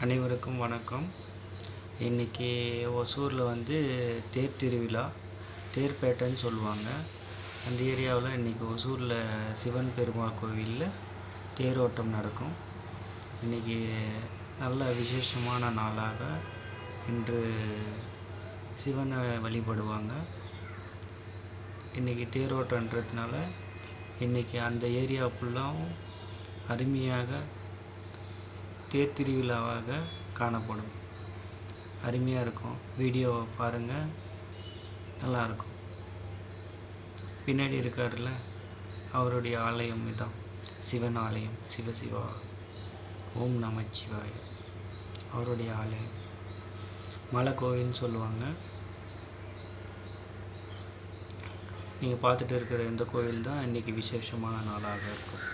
அனைவருக்கும் வணக்கம். இன்றைக்கி ஒசூரில் வந்து தேர் திருவிழா, தேர்பேட்டைன்னு சொல்லுவாங்க. அந்த ஏரியாவில் இன்றைக்கி ஒசூரில் சிவன் பெருமாள் கோவிலில் தேரோட்டம் நடக்கும். இன்றைக்கி நல்ல விசேஷமான நாளாக இன்று சிவனை வழிபடுவாங்க. இன்றைக்கி தேரோட்டன்றதுனால இன்றைக்கி அந்த ஏரியா ஃபுல்லாகவும் அருமையாக தேர் திருவிழாவாக காணப்படும். அருமையாக இருக்கும். வீடியோவை பாருங்கள், நல்லாயிருக்கும். பின்னாடி இருக்கார்ல, அவருடைய ஆலயம் இதுதான், சிவன் ஆலயம். சிவசிவா, ஓம் நமச்சிவாய, அவருடைய ஆலயம். மலை கோவில்னு சொல்லுவாங்க. நீங்கள் பார்த்துட்டு இருக்கிற இந்த கோவில் தான் இன்றைக்கி விசேஷமான நாளாக இருக்கும்.